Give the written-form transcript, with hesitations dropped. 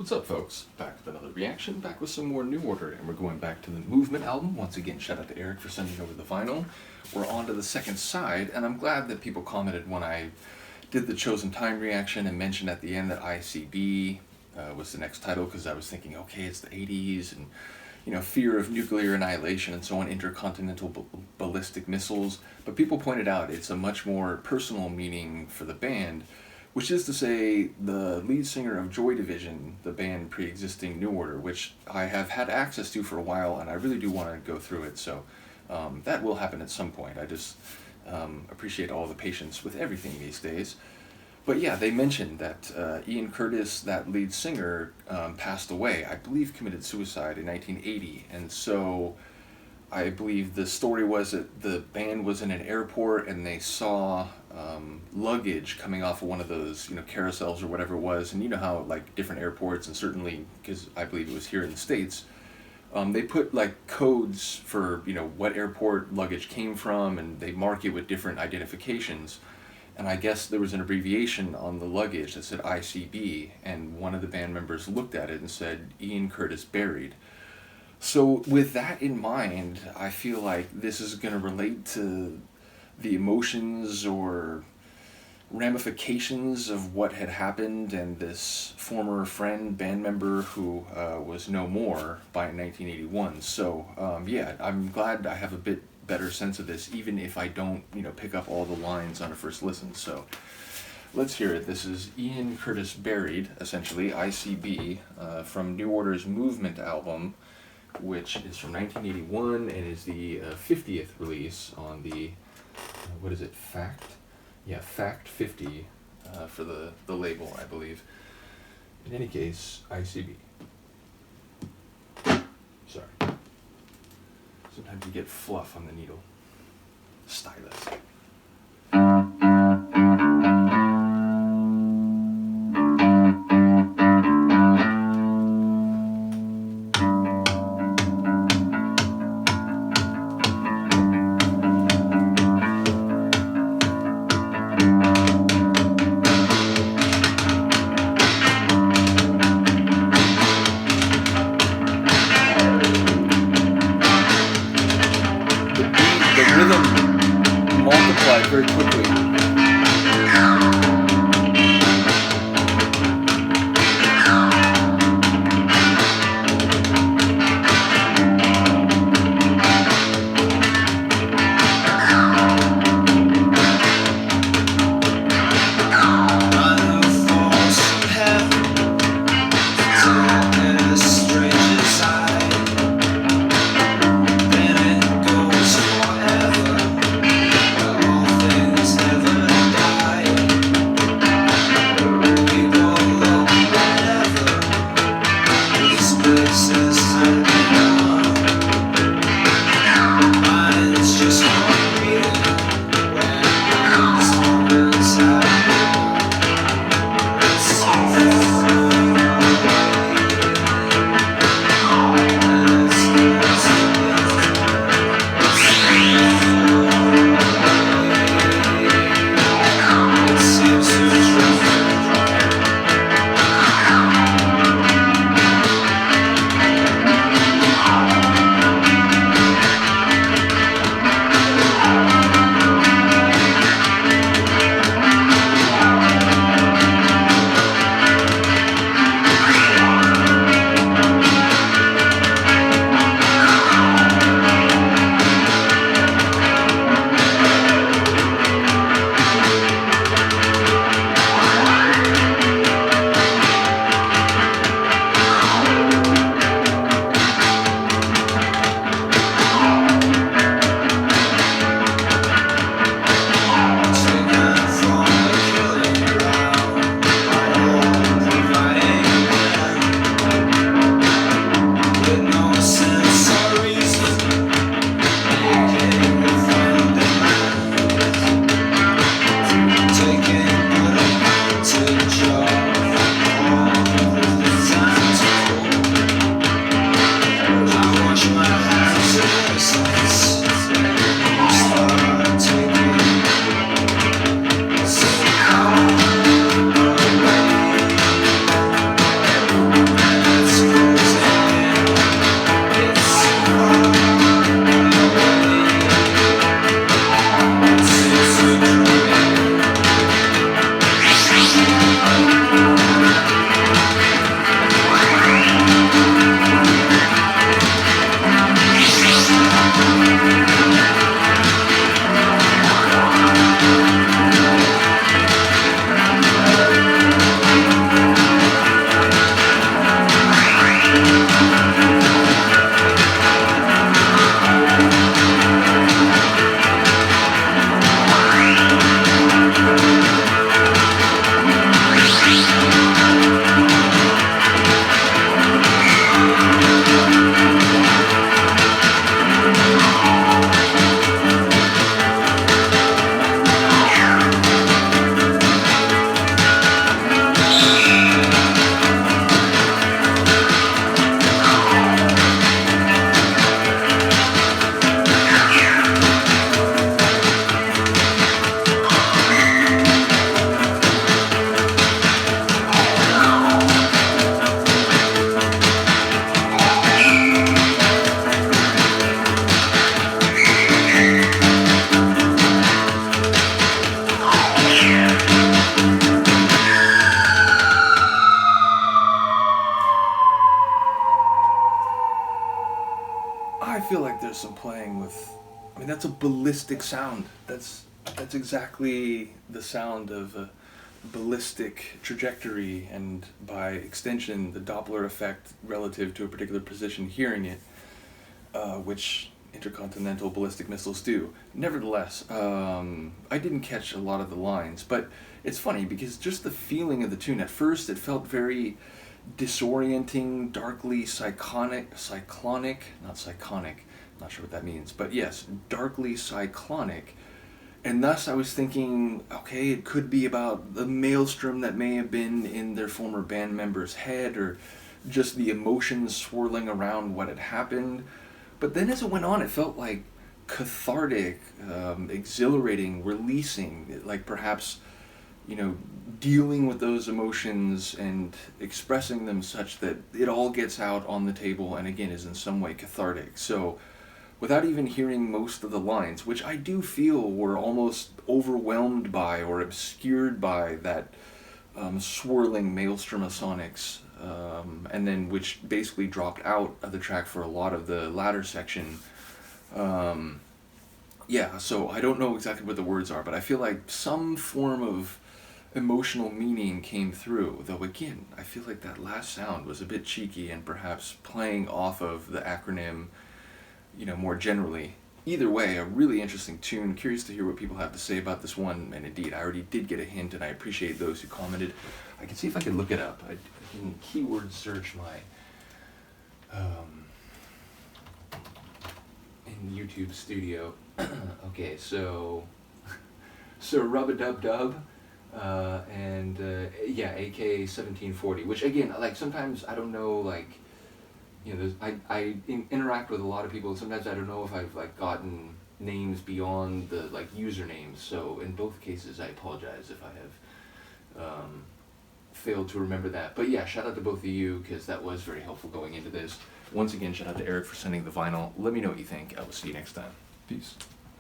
What's up, folks? Back with another reaction, back with some more New Order, and we're going back to the Movement album. Once again, shout out to Erik for sending over the vinyl. We're on to the second side, and I'm glad that people commented when I did the Chosen Time reaction and mentioned at the end that ICB was the next title, because I was thinking, okay, it's the 80s, and fear of nuclear annihilation and so on, intercontinental ballistic missiles. But people pointed out it's a much more personal meaning for the band, which is to say the lead singer of Joy Division, the band pre-existing New Order, which I have had access to for a while, and I really do want to go through it, so that will happen at some point. I just appreciate all the patience with everything these days. But yeah, they mentioned that Ian Curtis, that lead singer, passed away. I believe committed suicide in 1980, and so I believe the story was that the band was in an airport and they saw luggage coming off of one of those, carousels or whatever it was. And you know how, like, different airports, and certainly, because I believe it was here in the States, they put, like, codes for, what airport luggage came from, and they mark it with different identifications. And I guess there was an abbreviation on the luggage that said ICB, and one of the band members looked at it and said, Ian Curtis buried. So with that in mind, I feel like this is going to relate to the emotions or ramifications of what had happened, and this former friend, band member who was no more by 1981. So yeah, I'm glad I have a bit better sense of this, even if I don't, pick up all the lines on a first listen. So let's hear it. This is Ian Curtis Buried, essentially, ICB, from New Order's Movement album, which is from 1981 and is the 50th release on the, what is it, Fact? Yeah, Fact 50 for the label, I believe. In any case, ICB. Sorry. Sometimes you get fluff on the needle. Stylus. Multiplied very quickly. Never feel like there's some playing with. I mean, that's a ballistic sound. That's exactly the sound of a ballistic trajectory, and by extension, the Doppler effect relative to a particular position hearing it, which intercontinental ballistic missiles do. Nevertheless, I didn't catch a lot of the lines, but it's funny because just the feeling of the tune, at first it felt very disorienting, darkly cyclonic, not psychonic, not sure what that means, but yes, darkly cyclonic. And thus I was thinking, okay, it could be about the maelstrom that may have been in their former band member's head, or just the emotions swirling around what had happened. But then as it went on, it felt like cathartic, exhilarating, releasing, like perhaps, dealing with those emotions and expressing them such that it all gets out on the table and again is in some way cathartic. So without even hearing most of the lines, which I do feel were almost overwhelmed by or obscured by that swirling maelstrom of sonics, and then which basically dropped out of the track for a lot of the latter section. Yeah, so I don't know exactly what the words are, but I feel like some form of emotional meaning came through, though again, I feel like that last sound was a bit cheeky and perhaps playing off of the acronym, more generally. Either way, a really interesting tune. Curious to hear what people have to say about this one, and indeed, I already did get a hint, and I appreciate those who commented. I can see if I can look it up. I can keyword search my in YouTube Studio. Okay, so Rub-a-Dub-Dub, and yeah, AK 1740, which again, like sometimes I don't know, like, I interact with a lot of people, and sometimes I don't know if I've like gotten names beyond the like usernames. So in both cases, I apologize if I have failed to remember that. But yeah, shout out to both of you because that was very helpful going into this. Once again, shout out to Erik for sending the vinyl. Let me know what you think. I will see you next time. Peace.